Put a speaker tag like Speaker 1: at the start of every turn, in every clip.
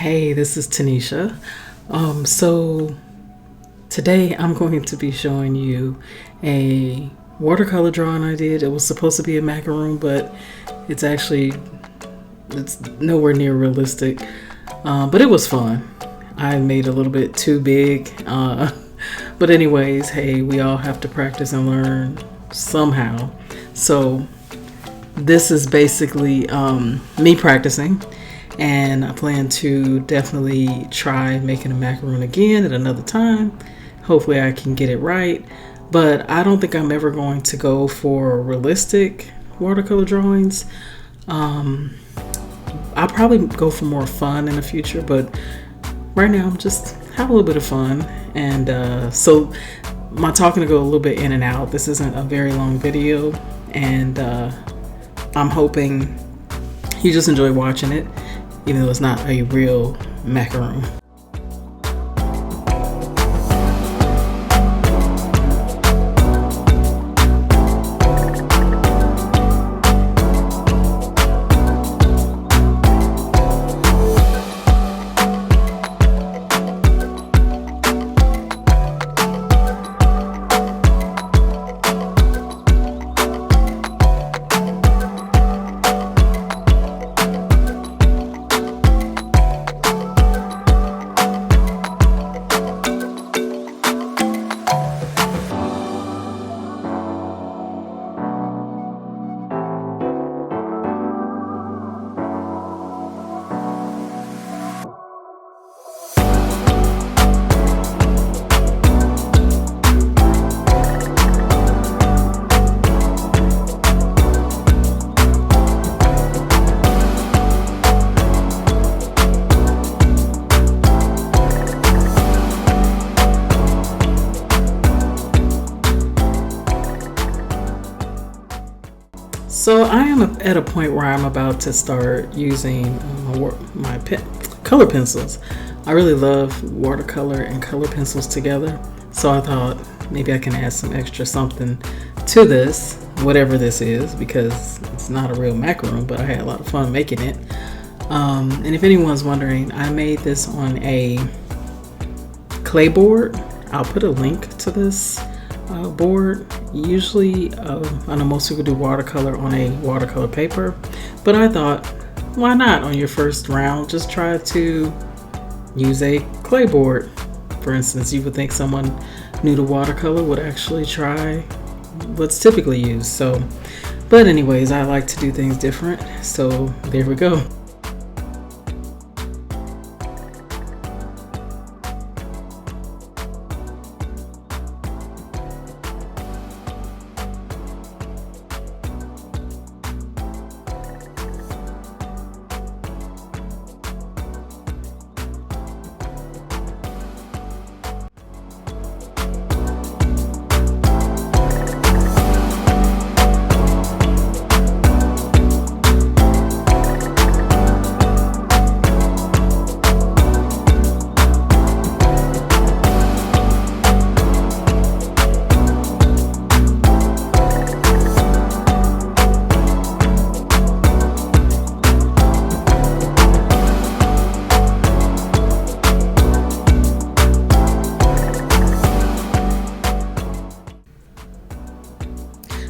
Speaker 1: Hey, this is Tanisha. So today I'm going to be showing you a watercolor drawing I did. It was supposed to be a macaroon, but it's nowhere near realistic. But it was fun. I made a little bit too big. But anyways, hey, we all have to practice and learn somehow. So this is basically me practicing. And I plan to definitely try making a macaroon again at another time. Hopefully I can get it right. But I don't think I'm ever going to go for realistic watercolor drawings. I'll probably go for more fun in the future, but right now I'm just have a little bit of fun. And so my talking to go a little bit in and out. This isn't a very long video, and I'm hoping you just enjoy watching it, even though it's not a real macaroon. So I am at a point where I'm about to start using my color pencils. I really love watercolor and color pencils together. So I thought maybe I can add some extra something to this, whatever this is, because it's not a real macaroon, but I had a lot of fun making it. And if anyone's wondering, I made this on a clay board. I'll put a link to this board. Usually I know most people do watercolor on a watercolor paper, but I thought, why not on your first round just try to use a clay board. For instance, you would think someone new to watercolor would actually try what's typically used. So but anyways, I like to do things different, so there we go.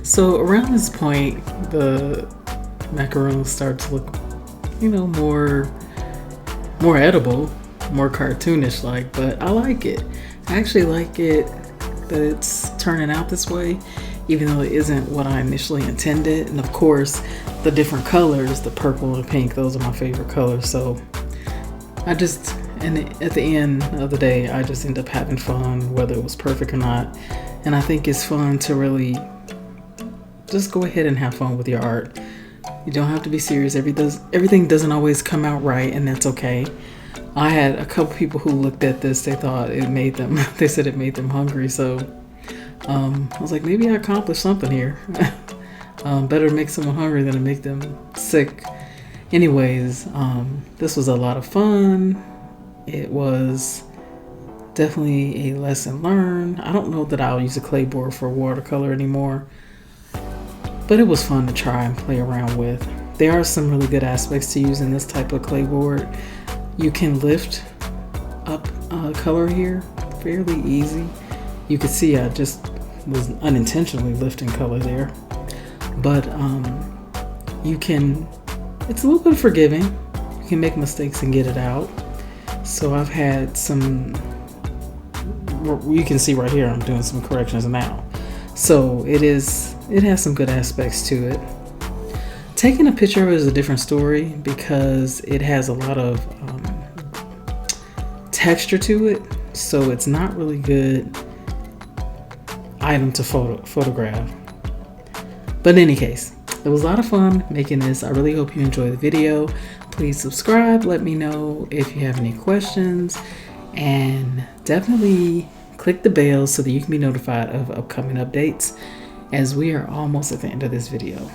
Speaker 1: So around this point, the macaroons start to look, more edible, more cartoonish like, but I like it. I actually like it that it's turning out this way, even though it isn't what I initially intended. And of course, the different colors, the purple and pink, those are my favorite colors. So at the end of the day, I just end up having fun, whether it was perfect or not. And I think it's fun to really just go ahead and have fun with your art. You don't have to be serious. Everything doesn't always come out right, and that's okay. I had a couple people who looked at this, they thought it made them, they said it made them hungry. So I was like, maybe I accomplished something here. Better to make someone hungry than to make them sick. Anyways, this was a lot of fun. It was definitely a lesson learned. I don't know that I'll use a clay board for watercolor anymore, but it was fun to try and play around with. There are some really good aspects to using this type of clay board. You can lift up color here fairly easy. You can see I just was unintentionally lifting color there, but you can, it's a little bit forgiving. You can make mistakes and get it out. So I've had some, you can see right here I'm doing some corrections now. So it has some good aspects to it. Taking a picture is a different story because it has a lot of texture to it, so it's not really good item to photograph. But in any case, it was a lot of fun making this. I really hope you enjoy the video. Please subscribe, let me know if you have any questions, and definitely click the bell so that you can be notified of upcoming updates, as we are almost at the end of this video.